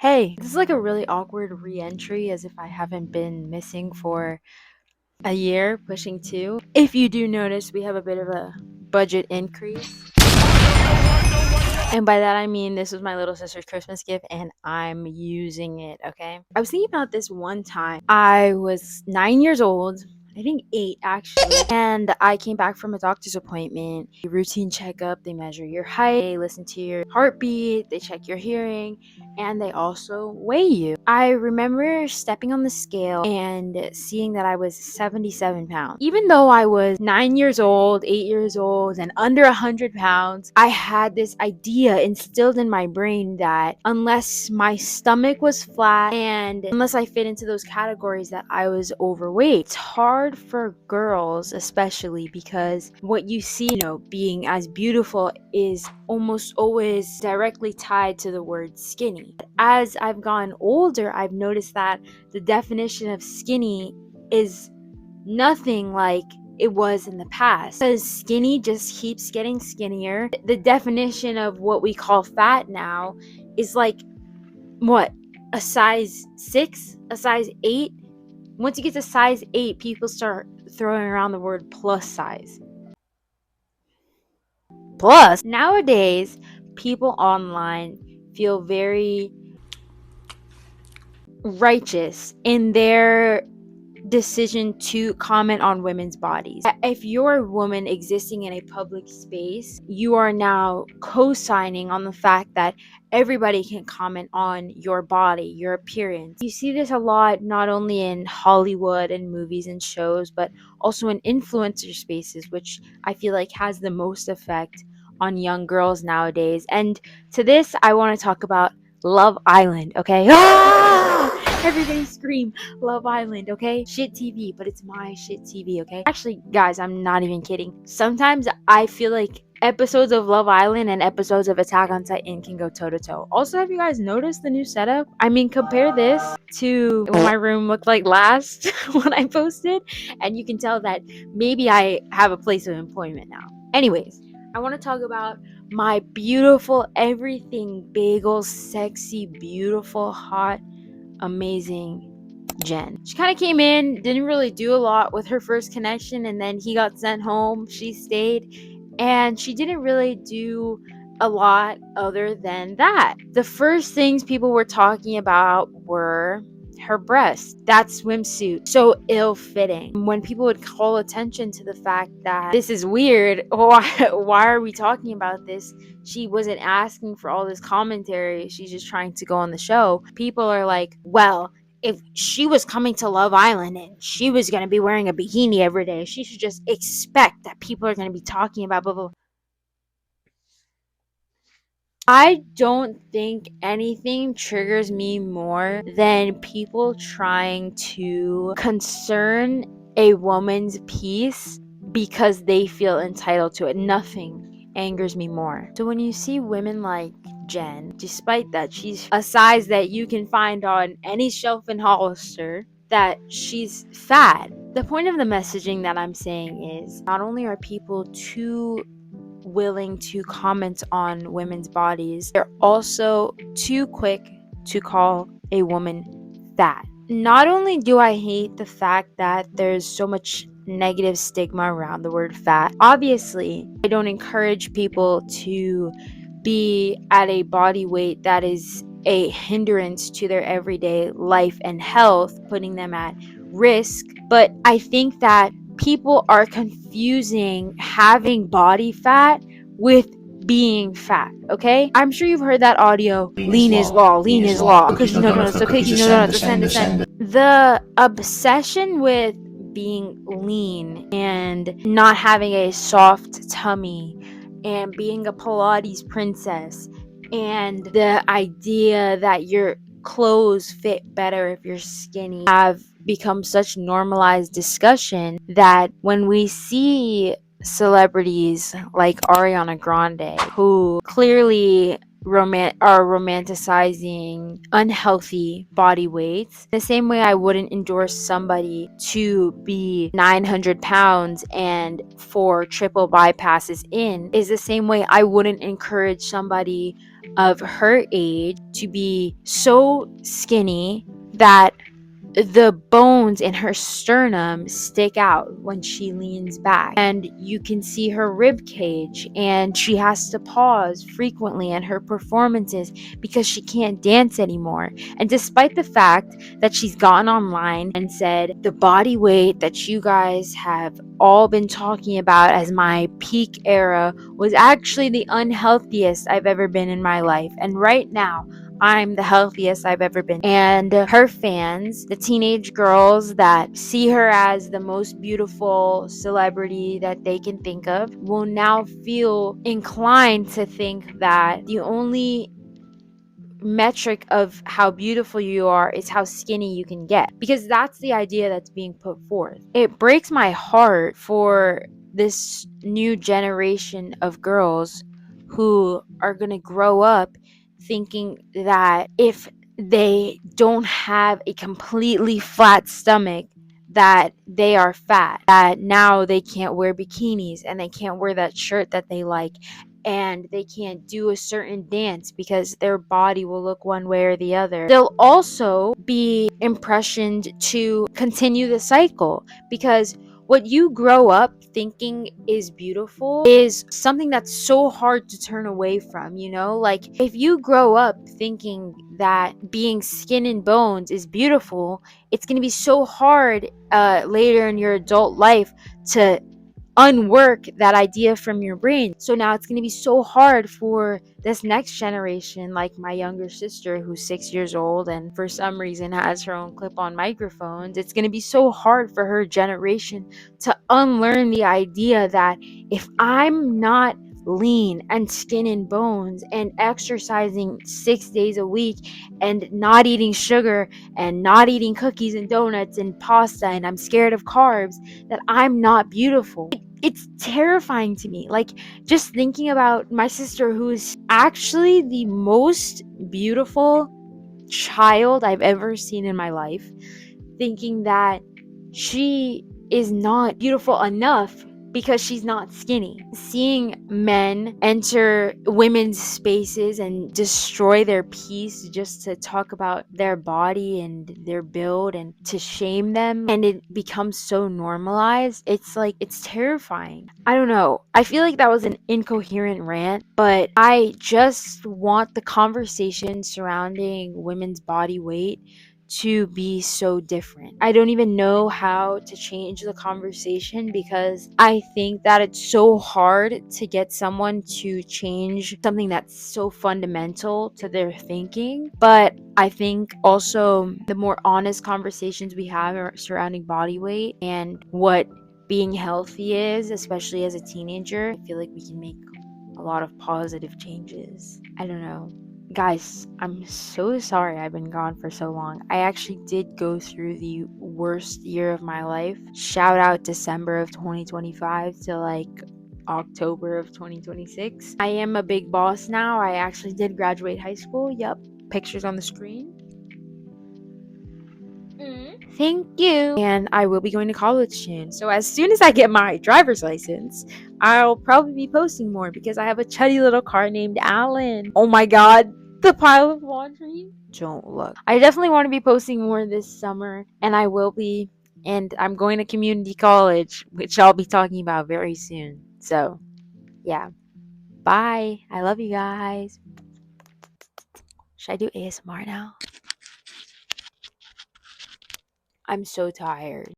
Hey, this is like a really awkward re-entry as if I haven't been missing for a year, pushing two. If you do notice, we have a bit of a budget increase. And by that I mean this was my little sister's Christmas gift and I'm using it, okay? I was thinking about this one time. I was 9 years old. I think 8 actually. And I came back from a doctor's appointment, a routine checkup. They measure your height, they listen to your heartbeat, they check your hearing, and they also weigh you. I remember stepping on the scale and seeing that I was 77 pounds. Even though I was 9 years old, 8 years old, and under 100 pounds, I had this idea instilled in my brain that unless my stomach was flat and unless I fit into those categories, that I was overweight. It's hard for girls, especially because what you see, being as beautiful is almost always directly tied to the word skinny. As I've gotten older, I've noticed that the definition of skinny is nothing like it was in the past, because skinny just keeps getting skinnier. The definition of what we call fat now is like what, a size 6, a size 8. Once you get to size 8, people start throwing around the word plus size. Plus, nowadays, people online feel very righteous in their decision to comment on women's bodies. If you're a woman existing in a public space, you are now co-signing on the fact that everybody can comment on your body, your appearance. You see this a lot, not only in Hollywood and movies and shows, but also in influencer spaces, which I feel like has the most effect on young girls nowadays. And to this, I want to talk about Love Island, okay? Everybody scream Love Island, okay? Shit TV, but it's my shit TV, okay? Actually, guys, I'm not even kidding. Sometimes I feel like episodes of Love Island and episodes of Attack on Titan can go toe to toe. Also, have you guys noticed the new setup? I mean, compare this to what my room looked like last when I posted, and you can tell that maybe I have a place of employment now. Anyways, I want to talk about my beautiful everything bagel, sexy, beautiful, hot, amazing Jen. She kind of came in, didn't really do a lot with her first connection, and then he got sent home. She stayed, and she didn't really do a lot other than that. The first things people were talking about were her breasts, that swimsuit, so ill-fitting. When people would call attention to the fact that this is weird, why are we talking about this? She wasn't asking for all this commentary. She's just trying to go on the show. People are like, well, if she was coming to Love Island and she was going to be wearing a bikini every day, she should just expect that people are going to be talking about blah, blah, blah. I don't think anything triggers me more than people trying to concern a woman's peace because they feel entitled to it. Nothing angers me more. So when you see women like Jen, despite that she's a size that you can find on any shelf in Hollister, that she's fat. The point of the messaging that I'm saying is not only are people too willing to comment on women's bodies, they're also too quick to call a woman fat. Not only do I hate the fact that there's so much negative stigma around the word fat, obviously, I don't encourage people to be at a body weight that is a hindrance to their everyday life and health, putting them at risk. But I think that people are confusing having body fat with being fat, okay? I'm sure you've heard that audio, lean is law, lean is law. Because no, so cookie, no, descend. The obsession with being lean and not having a soft tummy and being a Pilates princess and the idea that your clothes fit better if you're skinny have become such normalized discussion that when we see celebrities like Ariana Grande, who clearly are romanticizing unhealthy body weights, the same way I wouldn't endorse somebody to be 900 pounds and 4 triple bypasses in, is the same way I wouldn't encourage somebody of her age to be so skinny that the bones in her sternum stick out when she leans back, and you can see her rib cage, and she has to pause frequently in her performances because she can't dance anymore. And despite the fact that she's gotten online and said the body weight that you guys have all been talking about as my peak era was actually the unhealthiest I've ever been in my life, and right now I'm the healthiest I've ever been. And her fans, the teenage girls that see her as the most beautiful celebrity that they can think of, will now feel inclined to think that the only metric of how beautiful you are is how skinny you can get, because that's the idea that's being put forth. It breaks my heart for this new generation of girls who are going to grow up thinking that if they don't have a completely flat stomach, that they are fat, that now they can't wear bikinis and they can't wear that shirt that they like, and they can't do a certain dance because their body will look one way or the other. They'll also be impressioned to continue the cycle, because what you grow up thinking is beautiful is something that's so hard to turn away from, you know? Like, if you grow up thinking that being skin and bones is beautiful, it's going to be so hard later in your adult life to unwork that idea from your brain. So now it's going to be so hard for this next generation, like my younger sister who's 6 years old and for some reason has her own clip on microphones. It's going to be so hard for her generation to unlearn the idea that if I'm not lean and skin and bones and exercising 6 days a week and not eating sugar and not eating cookies and donuts and pasta, and I'm scared of carbs, that I'm not beautiful. It's terrifying to me. Like, just thinking about my sister, who is actually the most beautiful child I've ever seen in my life, thinking that she is not beautiful enough because she's not skinny. Seeing men enter women's spaces and destroy their peace just to talk about their body and their build and to shame them, and it becomes so normalized. It's like, it's terrifying. I don't know. I feel like that was an incoherent rant, but I just want the conversation surrounding women's body weight to be so different. I don't even know how to change the conversation, because I think that it's so hard to get someone to change something that's so fundamental to their thinking. But I think also the more honest conversations we have surrounding body weight and what being healthy is, especially as a teenager, I feel like we can make a lot of positive changes. I don't know. Guys, I'm so sorry I've been gone for so long. I actually did go through the worst year of my life. Shout out December of 2025 to like October of 2026. I am a big boss now. I actually did graduate high school. Yep. Pictures on the screen. Thank you. And I will be going to college soon. So as soon as I get my driver's license, I'll probably be posting more, because I have a chuddy little car named Alan. Oh my god, the pile of laundry. Don't look. I definitely want to be posting more this summer, and I will be. And I'm going to community college, which I'll be talking about very soon. So, yeah. Bye. I love you guys. Should I do ASMR now? I'm so tired.